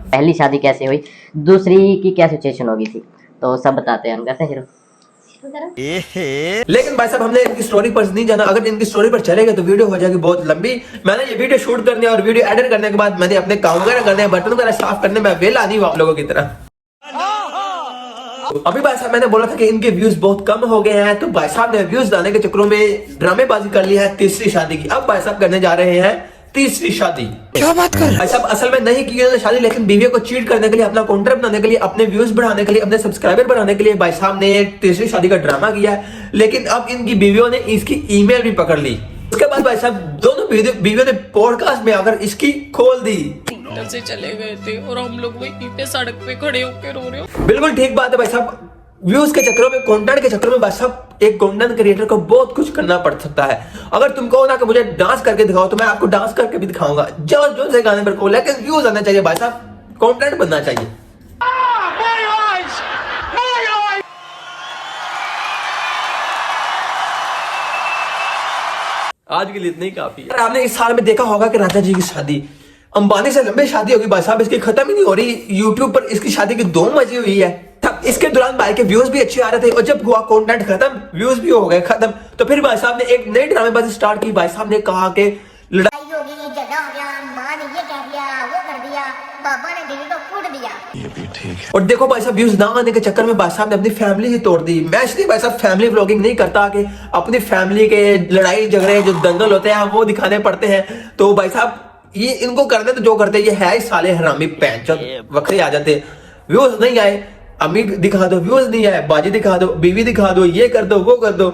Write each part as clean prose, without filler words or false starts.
पहली शादी कैसे हुई, दूसरी की क्या सिचुएशन होगी थी, तो सब बताते हैं। हम कहते हैं शुरू। लेकिन भाई साहब, हमने इनकी स्टोरी पर नहीं जाना। अगर इनकी स्टोरी पर चलेगा तो वीडियो हो जाएगी बहुत लंबी। मैंने ये वीडियो शूट करने और वीडियो एडिट करने के बाद मैंने अपने काम वगैरह करने, बर्तन वगैरह साफ करने में वेला नहीं हुआ आप लोगों की तरह। अभी भाई साहब मैंने बोला था कि इनके व्यूज बहुत कम हो गए हैं, तो भाई साहब ने व्यूज लाने के चक्रों में ड्रामेबाजी कर ली है तीसरी शादी की। अब भाई साहब करने जा रहे हैं तीसरी शादी। क्या बात कर भाई साहब, असल में नहीं की उन्होंने शादी, लेकिन बीवियों को चीट करने के लिए, अपना कंटेंट बनाने के लिए, अपने व्यूज बढ़ाने के लिए, अपने सब्सक्राइबर बढ़ाने के लिए भाई साहब ने एक तीसरी शादी का ड्रामा किया है। लेकिन अब इनकी बीवियों ने इसकी ईमेल भी पकड़ ली। उसके बाद भाई साहब दोनों बीवियों ने पॉडकास्ट में आकर इसकी खोल दी। से चले गए थे और हम लोग वहीं पे सड़क पे खड़े होकर रो रहे हो। बिल्कुल ठीक बात है भाई साहब। व्यूज के चक्करों में, कंटेंट के चक्करों में भाई साहब एक कंटेंट क्रिएटर को बहुत कुछ करना पड़ सकता है। अगर तुम कहो ना कि मुझे डांस करके दिखाओ, तो मैं आपको डांस करके भी दिखाऊंगा जो से गाने पर को, लेकिन व्यूज आना चाहिए भाई साहब, कंटेंट बनना चाहिए। आज के लिए इतना ही काफी है। आपने इस साल में देखा होगा कि राजा जी की शादी अंबानी से लंबी शादी होगी भाई साहब, इसकी खत्म ही नहीं हो रही। यूट्यूब पर इसकी शादी की 2 मजी हुई है। इसके दौरान भाई के व्यूज भी अच्छे आ रहे थे, और जब हुआ कंटेंट खत्म, व्यूज भी हो गए खत्म, तो फिर भाई साहब ने एक नई ड्रामेबाजी स्टार्ट की। भाई साहब ने कहा कि लड़ाई होगी, झगड़ा हो गया, माँ ने ये कह दिया, वो कर दिया, पापा ने बीवी को कूट दिया। ये भी ठीक है। और देखो भाई साहब, व्यूज ना आने के चक्कर में भाई साहब ने अपनी फैमिली ही तोड़ दी। मैं इसलिए भाई साहब फैमिली व्लॉगिंग नहीं करता कि अपनी फैमिली के लड़ाई झगड़े जो दंगल होते हैं वो दिखाने पड़ते हैं। तो भाई साहब ये इनको करते तो जो करते ये है साले हरामी पैंचोद वक्रे आ जाते। व्यूज नहीं आए, अमीर दिखा दो, व्यूज नहीं आए, बाजी दिखा दो, बीवी दिखा दो, ये कर दो, वो कर दो,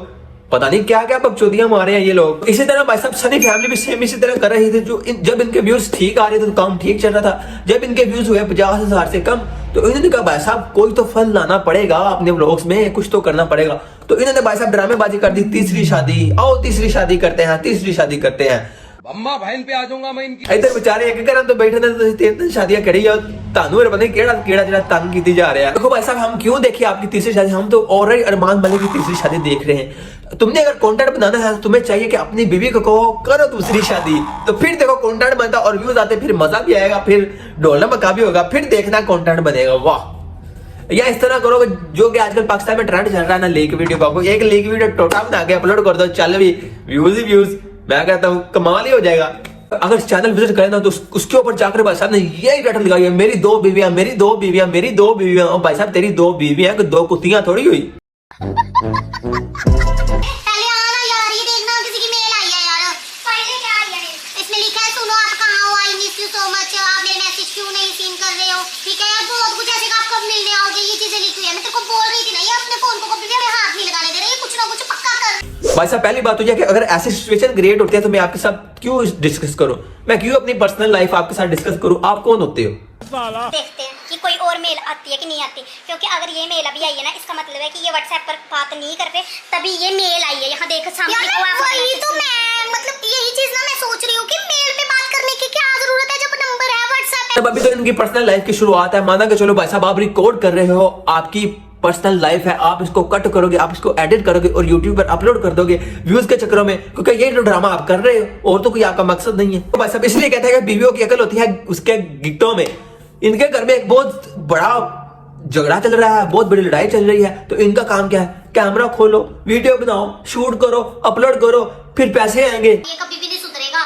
पता नहीं क्या क्या बकचोदियां मारे हैं ये लोग। इसी तरह भाई साहब सनी फैमिली भी सेम इसी तरह कर रही थी। जब इनके व्यूज ठीक आ रहे थे तो काम ठीक चल रहा था। जब इनके व्यूज हुए 50,000 से कम, तो इन्होंने कहा भाई साहब कोई तो फल लाना पड़ेगा अपने व्लॉग्स में, कुछ तो करना पड़ेगा। तो इन्होंने भाई साहब ड्रामेबाजी कर दी। तीसरी शादी, आओ तीसरी शादी करते हैं, तीसरी शादी करते हैं। अम्मा बहन पे आ जाऊंगा मैं इनकी। इधर बेचारे एक करन तो बैठे ने तो 3 शादियां करी और तानू पता नहीं केड़ा जरा तंग कीती जा रहा है। देखो भाई साहब, हम क्यों देखिए आपकी तीसरी शादी, हम तो ऑलरेडी अरमान मलिक की तीसरी शादी देख रहे हैं। तुमने अगर कंटेंट बनाना है तो तुम्हें चाहिए कि अपनी बीवी को कहो करो दूसरी शादी, तो फिर देखो कंटेंट बनता और व्यूज आते, फिर मजा भी आएगा, फिर ढोलना मका भी होगा, फिर देखना कंटेंट बनेगा। वाह, या इस तरह करो जो कि आजकल पाकिस्तान में ट्रेंड चल रहा है ना, लीक वीडियो का। एक लीक वीडियो टोटा बना के अपलोड कर दो, चल भी व्यूज ही व्यूज। मैं कहता हूँ कमाल ही हो जाएगा। अगर चैनल विजिट करें ना तो उसके ऊपर जाकर भाई साहब ने यही टाइटल लगाई है, मेरी 2 बीवियां, मेरी 2 बीवियां, मेरी 2 बीवियां। और भाई साहब तेरी 2 बीवियां कि 2 कुत्तियां थोड़ी हुई। भाई साहब पहली बात तो यह कि अगर ऐसी सिचुएशन क्रिएट होती है तो मैं आपके साथ क्यों डिस्कस करूं, मैं क्यों अपनी पर्सनल लाइफ आपके साथ डिस्कस करूं। आप कौन होते हो? देखते हैं कि कोई और मेल आती है कि नहीं आती, क्योंकि अगर ये मेल अभी आई है ना, इसका मतलब है कि ये व्हाट्सएप पर बात नहीं करते, तभी ये मेल आई है। यहाँ देख सामने वही तो मैं मतलब यही चीज ना मैं सोच रही हूँ कि मेल पे बात करने की क्या जरूरत है जब नंबर है व्हाट्सएप। तब अभी तो इनकी पर्सनल लाइफ की शुरुआत है। माना कि चलो भाई साहब आप रिकॉर्ड कर रहे हो, आपकी पर्सनल लाइफ है, आप इसको कट करोगे, आप इसको एडिट करोगे और यूट्यूब पर अपलोड कर दोगे व्यूज के चक्करों में, क्योंकि ये जो ड्रामा आप कर रहे हो और तो कोई आपका मकसद नहीं है। तो भाई साहब इसलिए कहते हैं कि बीवियों की अकल होती है उसके गिफ्टों में। इनके घर में एक बहुत बड़ा झगड़ा चल रहा है, बहुत बड़ी लड़ाई चल रही है, तो इनका काम क्या है? कैमरा खोलो, वीडियो बनाओ, शूट करो, अपलोड करो, फिर पैसे आएंगे। ये कभी भी नहीं सुधरेगा।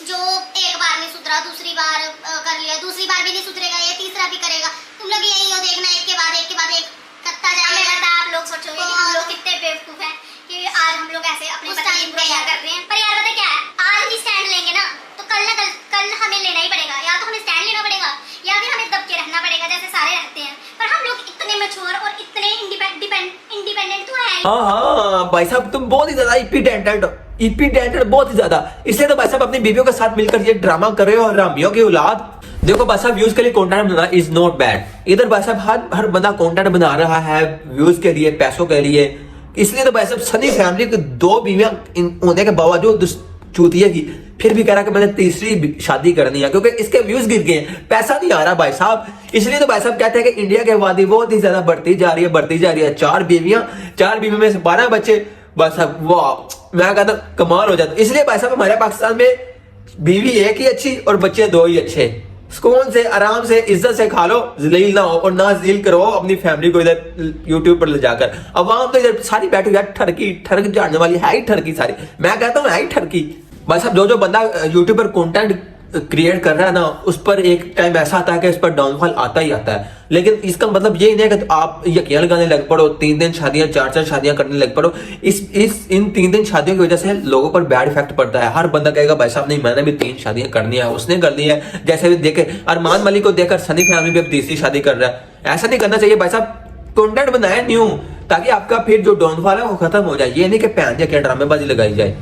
जो एक बार नहीं सुधरा, दूसरी बार कर लिया, दूसरी बार भी नहीं सुधरेगा, ये तीसरा भी करेगा। तुम लोग यही हो देखना, एक के बाद एक करता जाएगा। आप लोग सोचोगे कि हम लोग कितने बेवकूफ हैं कि आज हम लोग ऐसे अपने टाइम तैयार कर रहे हैं। पर यार पता क्या है, आज भी स्टैंड लेंगे ना तो कल हमें लेना ही पड़ेगा। या तो हमें स्टैंड लेना पड़ेगा या फिर हमें दब के रहना पड़ेगा जैसे सारे रहते हैं। पर हम लोग इतने मैच्योर और इतने इंडिपेंडेंट तो है। हाँ भाई साहब, तुम बहुत ही ज्यादा ईपीडेंटेड बहुत ही ज्यादा, इसलिए तो भाई साहब अपनी बीवियों के साथ मिलकर ये ड्रामा कर रहे हो। हरामियों की औलाद। देखो भाई साहब, व्यूज के लिए content banana is not bad. इधर भाई साहब हर बंदा कंटेंट बना रहा है व्यूज के लिए, पैसों के लिए। इसलिए तो भाई साहब सनी फैमिली की 2 बीवियां होने के बावजूद चूतिया की फिर भी कह रहा कि मैंने तीसरी शादी करनी है, क्योंकि इसके व्यूज गिर गए, पैसा नहीं आ रहा भाई साहब। इसलिए तो भाई साहब कहते हैं कि इंडिया की आबादी बहुत ही ज्यादा बढ़ती जा रही है। 4 बीवियों में से 12 बच्चे। भाई साहब वाह, मैं कहता कमाल हो जाता। इसलिए भाई साहब हमारे पाकिस्तान में बीवी एक ही अच्छी और बच्चे 2 ही अच्छे। सुकून से, आराम से, इज्जत से खा लो, जलील ना हो और ना जलील करो अपनी फैमिली को इधर यूट्यूब पर ले जाकर। अवाम तो इधर सारी बैठी यार, ठरक जाने वाली है ही ठरकी सारी। मैं कहता हूँ है ही ठरकी। भाई साहब जो बंदा यूट्यूब पर कंटेंट क्रिएट कर रहा है ना, उस पर एक टाइम ऐसा आता है कि उस पर डाउनफॉल आता ही आता है। लेकिन इसका मतलब ये नहीं है कि आप यकीन लगाने लग पड़ो, 3 शादियां 4 शादियां करने लग पड़ो। इन 3 शादियों की वजह से लोगों पर बैड इफेक्ट पड़ता है। हर बंदा कहेगा भाई साहब नहीं, मैंने भी 3 शादियां करनी है, उसने करनी है। जैसे भी देखे अरमान मलिक को देखकर सनी फैमिली भी अब तीसरी शादी कर रहा है। ऐसा नहीं करना चाहिए भाई साहब। कंटेंट बनाए न्यू, ताकि आपका फिर जो डाउनफॉल है वो खत्म हो जाए। ये नहीं कि पहन क्या ड्रामेबाजी लगाई जाए।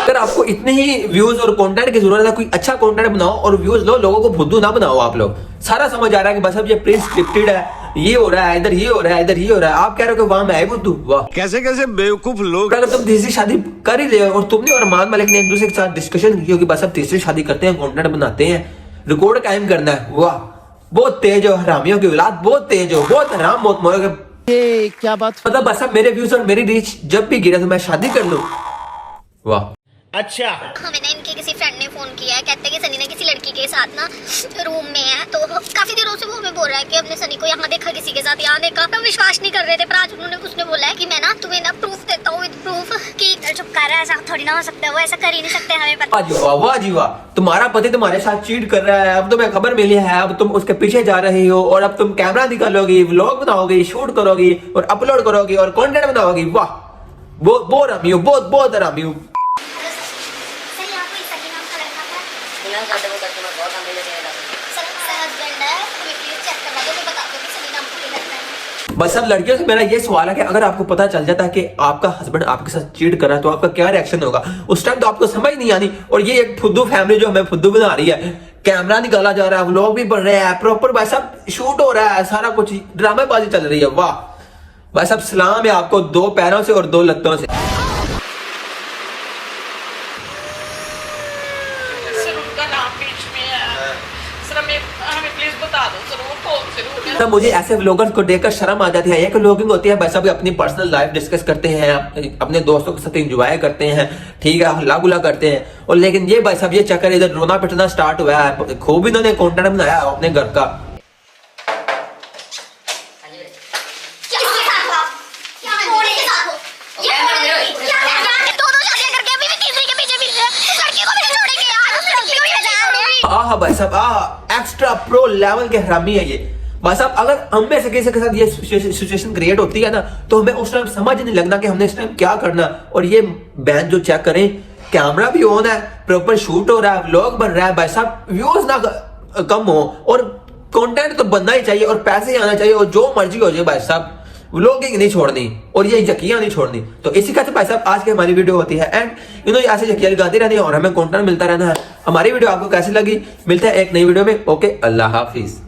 अगर आपको इतने ही व्यूज और कंटेंट की जरूरत है, कोई अच्छा कंटेंट बनाओ और व्यूज लो, लोगों को बुद्धू ना बनाओ। आप लोग सारा समझ आ रहा है कि बस अब ये प्री स्क्रिप्टेड है, ये हो रहा है, इधर ये हो रहा है, इधर ये हो रहा है। आप कह रहे हो कि वहां मैं है बुद्धू। वाह, कैसे कैसे बेवकूफ लोग। अगर तुम तीसरी शादी कर ही रहे हो और तुमने और अरमान मलिक ने एक दूसरे के साथ डिस्कशन की कि बस अब तीसरी शादी करते हैं, कंटेंट बनाते हैं, रिकॉर्ड कायम करना है। वाह, बहुत तेज हो, हरामियों की औलाद बहुत तेज हो, बहुत हराम, बहुत मोए। क्या बात। मतलब बस अब मेरे व्यूज और मेरी रीच जब भी गिरे तो मैं शादी कर लूं। वाह। अच्छा, हमें ना इनके किसी फ्रेंड ने फोन किया है, कहते हैं कि सनी ना किसी लड़की के साथ ना रूम में है। तो काफी दिनों से वो हमें बोल रहा है कि हमने सनी को यहाँ देखा, किसी के साथ यहाँ देखा। हम विश्वास नहीं कर रहे थे, पर आज उसने बोला है कि मैं ना तुम्हें ना प्रूफ देता हूँ, विद प्रूफ कि चुप कर रहा है, ऐसा थोड़ी ना हो सकता है, वो ऐसा कर ही नहीं सकते, हमें पता। वाह जी वाह, तुम्हारा पति तुम्हारे साथ चीट कर रहा है, अब तुम्हें खबर मिली है, अब तुम उसके पीछे जा रही हो और अब तुम कैमरा निकालोगी, व्लॉग बनाओगी, शूट करोगी और अपलोड करोगी और कंटेंट बनाओगी। वाह, बहुत आरामी हो, बहुत आरामी हो। बस अब लड़कियों से मेरा ये सवाल है कि अगर आपको पता चल जाता है कि आपका हस्बैंड आपके साथ चीट कर रहा है तो आपका क्या रिएक्शन होगा? उस टाइम तो आपको समझ नहीं आनी। और ये एक फुद्दू फैमिली जो हमें फुद्दू बना रही है, कैमरा निकाला जा रहा है, व्लॉग भी बन रहा है, प्रॉपर भाई साहब शूट हो रहा है, सारा कुछ ड्रामेबाजी चल रही है। वाह भाई साहब, सलाम है आपको 2 पैरों से और 2 लत्तों से। सर उनका नाम बीच में है सर, हमें प्लीज बता दो सर वो कौन से लोग हैं। तो मुझे ऐसे व्लॉगर्स को देखकर शर्म आ जाती है। एक व्लॉगिंग होती है भाई साहब, अपनी पर्सनल लाइफ डिस्कस करते हैं, अपने दोस्तों के साथ एंजॉय करते हैं, ठीक है, हल्ला गुला करते हैं। और लेकिन ये भाई साहब ये चक्कर इधर रोना पिटना स्टार्ट हुआ है। खूब इन्होंने कंटेंट बनाया अपने घर का। आहा भाई साहब, एक्स्ट्रा प्रो लेवल के हरामी है ये भाई साहब। अगर हम में से किसी के साथ ये सिचुएशन क्रिएट होती है ना, तो हमें उस टाइम समझ नहीं लगना कि हमने इस टाइम क्या करना। और ये बैन जो चेक करें, कैमरा भी ऑन है, प्रॉपर शूट हो रहा है, व्लॉग बन रहा है भाई साहब, व्यूज ना कम हो और कंटेंट तो बनना ही चाहिए और पैसे आना चाहिए और जो मर्जी हो जाए भाई साहब, व्लॉगिंग नहीं छोड़नी और ये यकिया नहीं छोड़नी। तो इसी का भाई साहब आज की हमारी वीडियो होती है एंड ऐसे यकिया लगाती रहनी है और हमें कंटेंट मिलता रहना है। हमारी वीडियो आपको कैसी लगी? मिलते हैं एक नई वीडियो में। ओके, अल्लाह हाफिज।